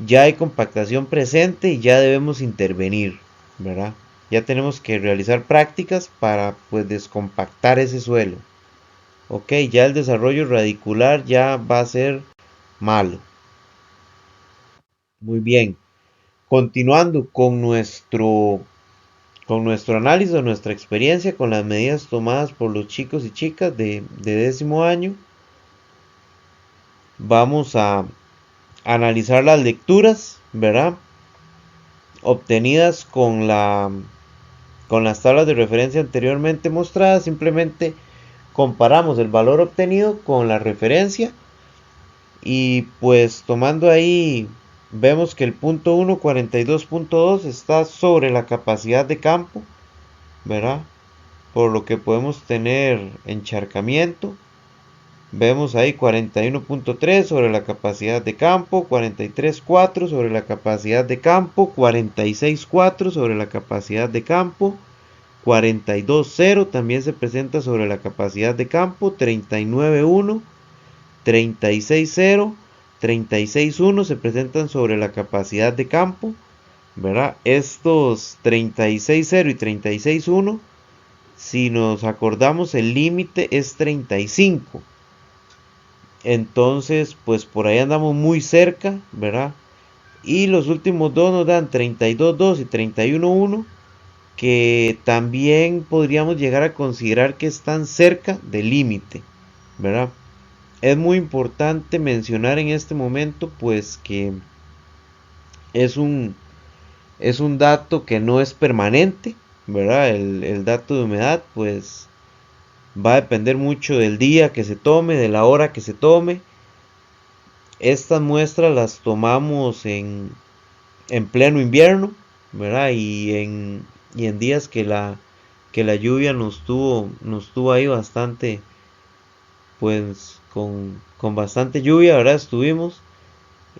ya hay compactación presente y ya debemos intervenir, ¿verdad? Ya tenemos que realizar prácticas para pues descompactar ese suelo. Ok, ya el desarrollo radicular ya va a ser malo. Muy bien. Continuando con nuestro análisis o nuestra experiencia con las medidas tomadas por los chicos y chicas de 10º año, vamos a analizar las lecturas, ¿verdad? Obtenidas con las tablas de referencia anteriormente mostradas. Simplemente comparamos el valor obtenido con la referencia y pues tomando ahí vemos que el punto 1, 42.2 está sobre la capacidad de campo, ¿verdad? Por lo que podemos tener encharcamiento. Vemos ahí 41.3 sobre la capacidad de campo, 43.4 sobre la capacidad de campo, 46.4 sobre la capacidad de campo, 42.0 también se presenta sobre la capacidad de campo, 39.1, 36.0, 36.1 se presentan sobre la capacidad de campo, ¿verdad? Estos 36.0 y 36.1, si nos acordamos, el límite es 35. Entonces, pues por ahí andamos muy cerca, ¿verdad? Y los últimos dos nos dan 32.2 y 31.1, que también podríamos llegar a considerar que están cerca del límite, ¿verdad? Es muy importante mencionar en este momento, pues que es un, es un dato que no es permanente, ¿verdad? El dato de humedad, pues va a depender mucho del día que se tome, de la hora que se tome. Estas muestras las tomamos en pleno invierno, ¿verdad? Y en días que la lluvia nos tuvo ahí bastante, pues con bastante lluvia, ¿verdad? Estuvimos.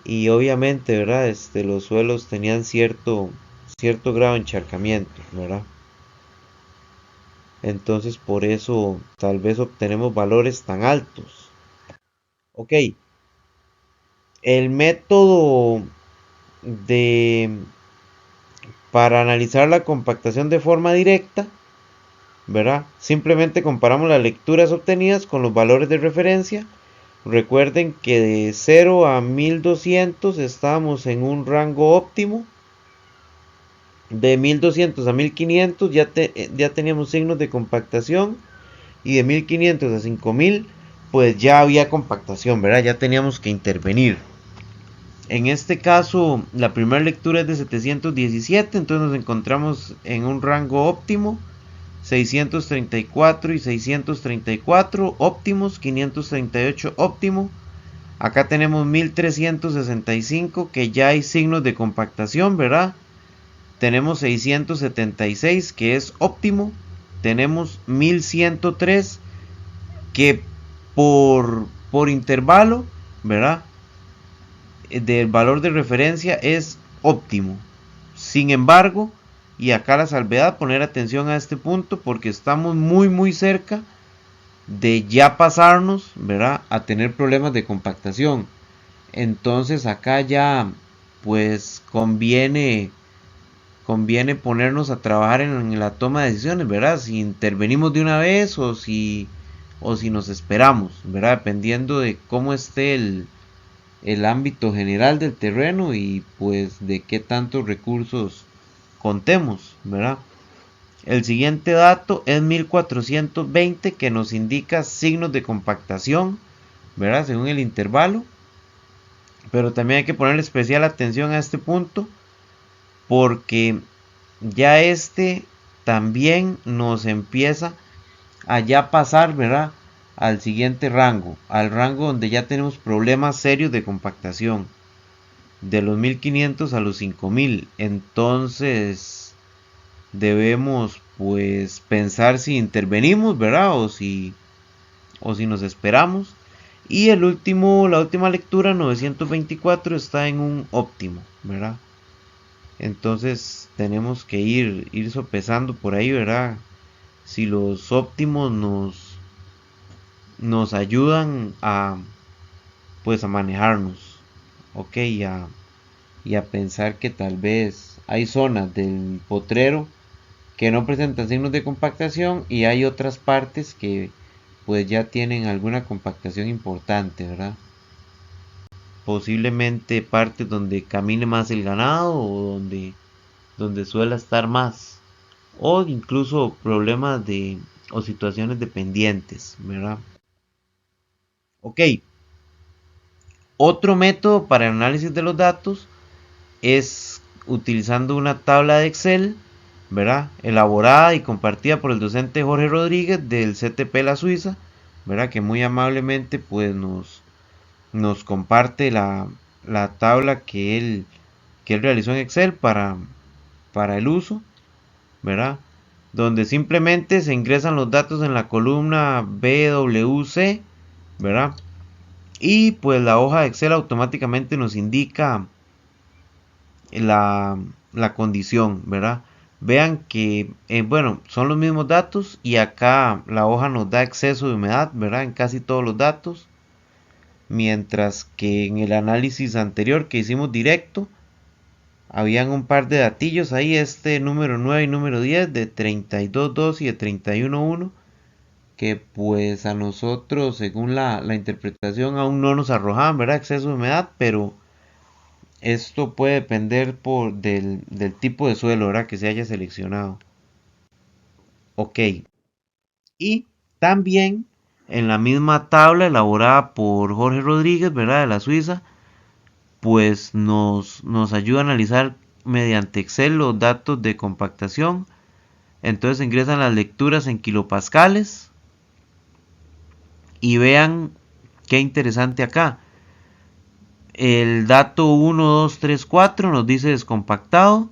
Y obviamente, ¿verdad? Los suelos tenían cierto grado de encharcamiento, ¿verdad? Entonces por eso tal vez obtenemos valores tan altos. Ok, el método de para analizar la compactación de forma directa, ¿verdad? Simplemente comparamos las lecturas obtenidas con los valores de referencia. Recuerden que de 0 a 1200 estábamos en un rango óptimo. De 1200 a 1500 ya teníamos signos de compactación. Y de 1500 a 5000 pues ya había compactación, ¿verdad? Ya teníamos que intervenir. En este caso, la primera lectura es de 717, entonces nos encontramos en un rango óptimo. 634 y 634 óptimos, 538 óptimo. Acá tenemos 1365 que ya hay signos de compactación, ¿verdad? Tenemos 676 que es óptimo. Tenemos 1103 que por intervalo, ¿verdad? Del valor de referencia es óptimo. Sin embargo, y acá la salvedad, poner atención a este punto porque estamos muy cerca de ya pasarnos, ¿verdad? A tener problemas de compactación. Entonces acá ya pues conviene ponernos a trabajar en la toma de decisiones, ¿verdad? Si intervenimos de una vez o si nos esperamos, ¿verdad? Dependiendo de cómo esté el ámbito general del terreno y pues de qué tantos recursos contemos, ¿verdad? El siguiente dato es 1420 que nos indica signos de compactación, ¿verdad? Según el intervalo. Pero también hay que ponerle especial atención a este punto porque ya también nos empieza allá pasar, ¿verdad? Al siguiente rango, al rango donde ya tenemos problemas serios de compactación, de los 1500 a los 5000. Entonces debemos pues pensar si intervenimos, ¿verdad? O si nos esperamos. Y la última lectura, 924, está en un óptimo, ¿verdad? Entonces tenemos que ir sopesando por ahí, ¿verdad? Si los óptimos nos ayudan a, pues, a manejarnos, ok, y a pensar que tal vez hay zonas del potrero que no presentan signos de compactación y hay otras partes que pues ya tienen alguna compactación importante, ¿verdad? Posiblemente partes donde camine más el ganado o donde suele estar más, o incluso problemas o situaciones de pendientes, ¿verdad? Ok, otro método para el análisis de los datos es utilizando una tabla de Excel, ¿verdad? Elaborada y compartida por el docente Jorge Rodríguez del CTP La Suiza, ¿verdad? Que muy amablemente pues nos comparte la tabla que él realizó en Excel para el uso, ¿verdad? Donde simplemente se ingresan los datos en la columna BWC, ¿verdad? Y pues la hoja de Excel automáticamente nos indica la, la condición, ¿verdad? Vean que, bueno, son los mismos datos y acá la hoja nos da exceso de humedad, ¿verdad? En casi todos los datos. Mientras que en el análisis anterior que hicimos directo, habían un par de datillos ahí, este número 9 y número 10 de 32.2 y de 31.1, que pues a nosotros, según la interpretación, aún no nos arrojaban, ¿verdad? Exceso de humedad, pero esto puede depender del tipo de suelo, ¿verdad? Que se haya seleccionado. Ok. Y también en la misma tabla elaborada por Jorge Rodríguez, ¿verdad? De la Suiza, pues nos ayuda a analizar mediante Excel los datos de compactación. Entonces ingresan las lecturas en kilopascales y vean qué interesante acá. El dato 1, 2, 3, 4 nos dice descompactado,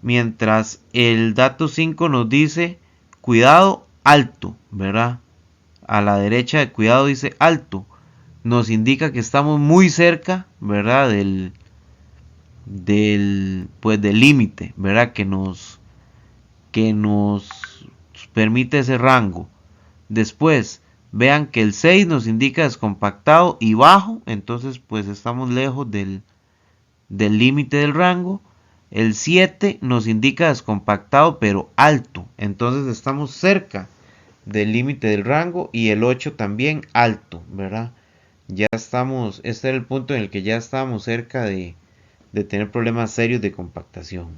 mientras el dato 5 nos dice cuidado alto, ¿verdad? A la derecha de cuidado dice alto. Nos indica que estamos muy cerca, ¿verdad? Del límite, ¿verdad? Que nos permite ese rango. Después, vean que el 6 nos indica descompactado y bajo, entonces pues estamos lejos del límite del rango. El 7 nos indica descompactado pero alto, entonces estamos cerca del límite del rango. Y el 8 también alto, ¿verdad? Ya estamos, este era el punto en el que ya estábamos cerca de tener problemas serios de compactación.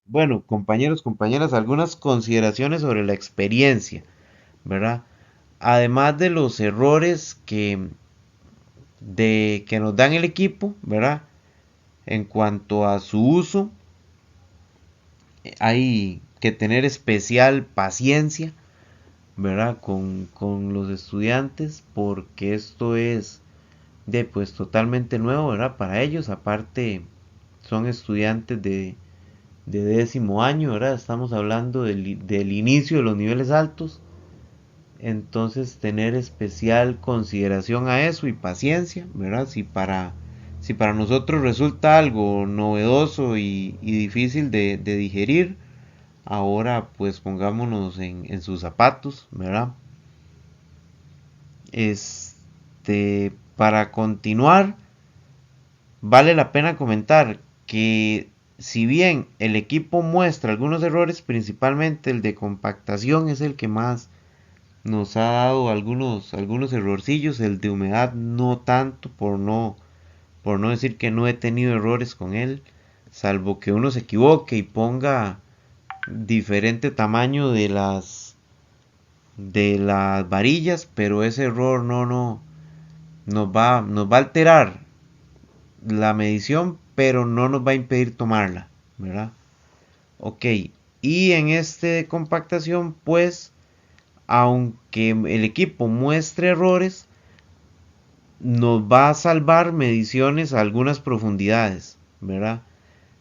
Bueno, compañeros, compañeras, algunas consideraciones sobre la experiencia, ¿verdad? Además de los errores que nos dan el equipo, ¿verdad? En cuanto a su uso, hay que tener especial paciencia, ¿verdad? Con los estudiantes, porque esto es pues totalmente nuevo, ¿verdad? Para ellos, aparte son estudiantes de 10.º año, ¿verdad? Estamos hablando del inicio de los niveles altos. Entonces tener especial consideración a eso y paciencia, ¿verdad? Si para nosotros resulta algo novedoso y difícil de digerir, ahora pues pongámonos en sus zapatos, ¿verdad? Para continuar, vale la pena comentar que si bien el equipo muestra algunos errores, principalmente el de compactación es el que más nos ha dado algunos errorcillos. El de humedad no tanto, por no decir que no he tenido errores con él, salvo que uno se equivoque y ponga diferente tamaño de las varillas, pero ese error no nos va a alterar la medición, pero no nos va a impedir tomarla, ¿verdad? Ok, Y en este de compactación, pues, aunque el equipo muestre errores, nos va a salvar mediciones a algunas profundidades, ¿verdad?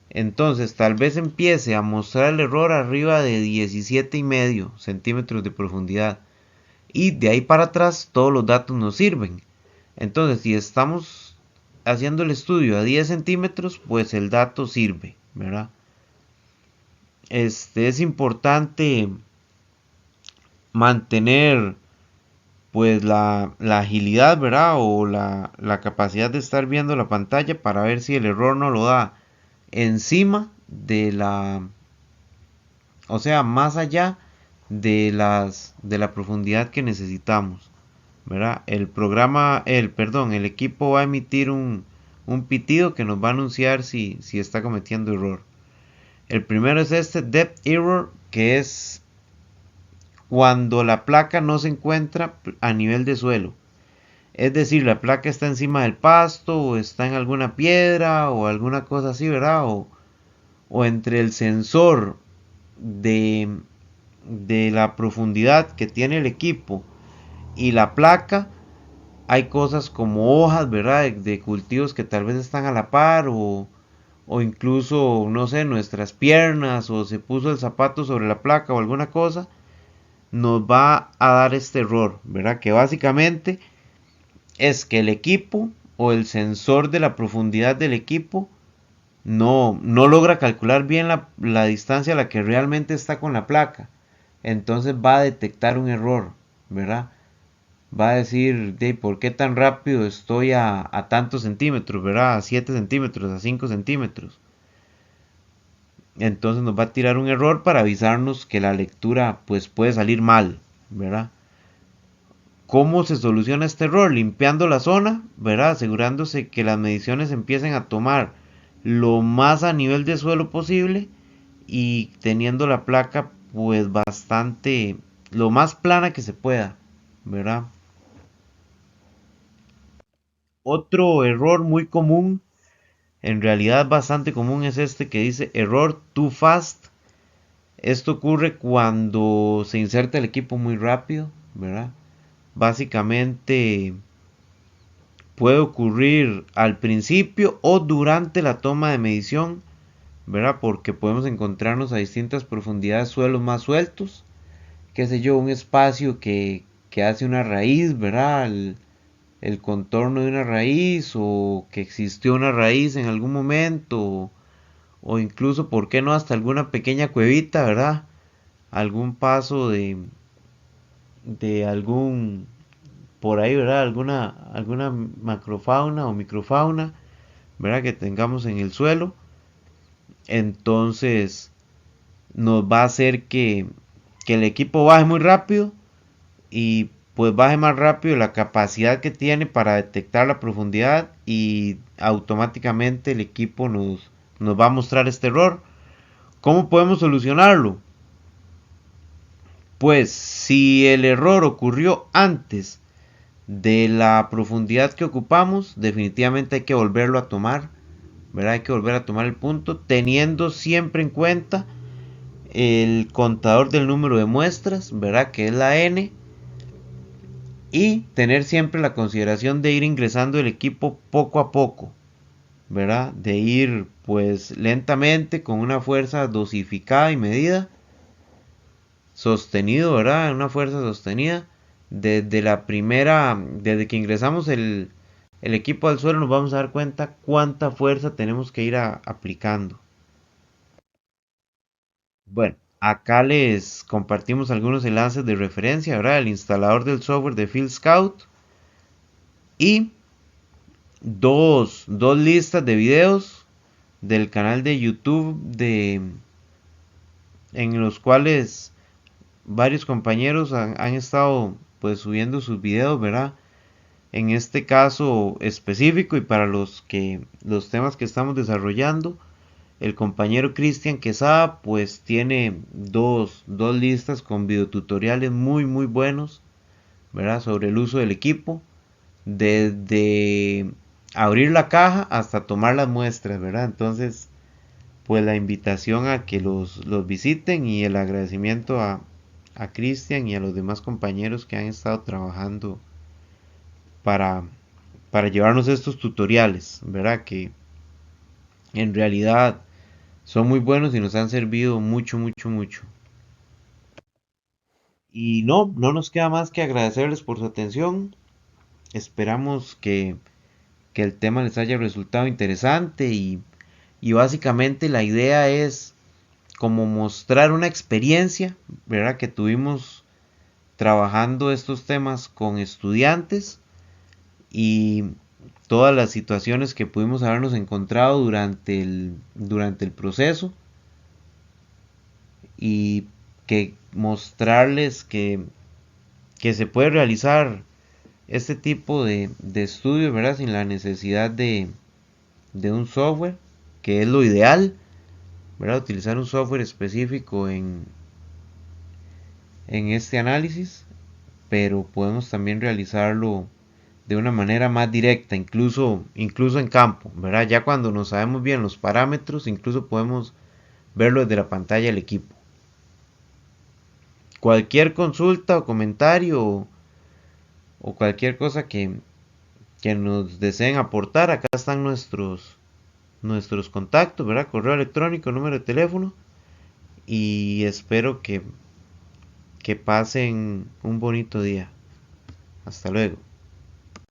Entonces, tal vez empiece a mostrar el error arriba de 17,5 centímetros de profundidad. Y de ahí para atrás todos los datos nos sirven. Entonces, si estamos haciendo el estudio a 10 centímetros, pues el dato sirve, ¿verdad? Es importante mantener pues la agilidad, ¿verdad? O la capacidad de estar viendo la pantalla para ver si el error no lo da encima de o sea, más allá de la profundidad que necesitamos, ¿verdad? El equipo va a emitir un pitido que nos va a anunciar si está cometiendo error. El primero es este depth error, que es cuando la placa no se encuentra a nivel de suelo. Es decir, la placa está encima del pasto o está en alguna piedra o alguna cosa así, ¿verdad? O entre el sensor de, de la profundidad que tiene el equipo y la placa, hay cosas como hojas, ¿verdad? De cultivos que tal vez están a la par o incluso, no sé, nuestras piernas o se puso el zapato sobre la placa o alguna cosa, nos va a dar este error, ¿verdad? Que básicamente es que el equipo o el sensor de la profundidad del equipo no logra calcular bien la distancia a la que realmente está con la placa. Entonces va a detectar un error, ¿verdad? Va a decir, ¿por qué tan rápido estoy a tantos centímetros, ¿verdad? A 7 centímetros, a 5 centímetros. Entonces nos va a tirar un error para avisarnos que la lectura pues puede salir mal, ¿verdad? ¿Cómo se soluciona este error? Limpiando la zona, ¿verdad? Asegurándose que las mediciones empiecen a tomar lo más a nivel de suelo posible y teniendo la placa pues bastante, lo más plana que se pueda, ¿verdad? Otro error muy común, en realidad bastante común, es este que dice error too fast. Esto ocurre cuando se inserta el equipo muy rápido, ¿verdad? Básicamente puede ocurrir al principio o durante la toma de medición, ¿verdad? Porque podemos encontrarnos a distintas profundidades suelos más sueltos, qué sé yo, un espacio que hace una raíz, ¿verdad? El contorno de una raíz o que existió una raíz en algún momento o incluso, ¿por qué no? Hasta alguna pequeña cuevita, ¿verdad? Algún paso de algún, por ahí, ¿verdad? Alguna macrofauna o microfauna, ¿verdad? Que tengamos en el suelo. Entonces nos va a hacer que el equipo baje muy rápido y pues baje más rápido la capacidad que tiene para detectar la profundidad y automáticamente el equipo nos va a mostrar este error. ¿Cómo podemos solucionarlo? Pues si el error ocurrió antes de la profundidad que ocupamos, definitivamente hay que volverlo a tomar, ¿verdad? Hay que volver a tomar el punto, teniendo siempre en cuenta el contador del número de muestras, ¿verdad? Que es la n, y tener siempre la consideración de ir ingresando el equipo poco a poco, ¿verdad? De ir pues lentamente con una fuerza dosificada y medida, sostenido, ¿verdad? Una fuerza sostenida. Desde que ingresamos el equipo al suelo nos vamos a dar cuenta cuánta fuerza tenemos que ir aplicando. Bueno, acá les compartimos algunos enlaces de referencia, ¿verdad? El instalador del software de Field Scout y dos listas de videos del canal de YouTube en los cuales varios compañeros han estado pues subiendo sus videos, ¿verdad? En este caso específico y para los temas que estamos desarrollando, el compañero Cristian Quesada pues tiene dos listas con videotutoriales muy buenos, ¿verdad? Sobre el uso del equipo, desde abrir la caja hasta tomar las muestras, ¿verdad? Entonces pues la invitación a que los visiten y el agradecimiento a Cristian y a los demás compañeros que han estado trabajando para, para llevarnos estos tutoriales, ¿verdad? Que en realidad son muy buenos y nos han servido mucho, mucho, mucho. Y no nos queda más que agradecerles por su atención. Esperamos que el tema les haya resultado interesante y básicamente la idea es como mostrar una experiencia, ¿verdad? Que tuvimos trabajando estos temas con estudiantes y todas las situaciones que pudimos habernos encontrado durante el proceso y que mostrarles que se puede realizar este tipo de estudios, ¿verdad? Sin la necesidad de un software, que es lo ideal, ¿verdad? Utilizar un software específico en este análisis, pero podemos también realizarlo de una manera más directa, incluso en campo, ¿verdad? Ya cuando no sabemos bien los parámetros, incluso podemos verlo desde la pantalla del equipo. Cualquier consulta o comentario o cualquier cosa que nos deseen aportar, acá están nuestros contactos, ¿verdad? Correo electrónico, número de teléfono y espero que pasen un bonito día. Hasta luego.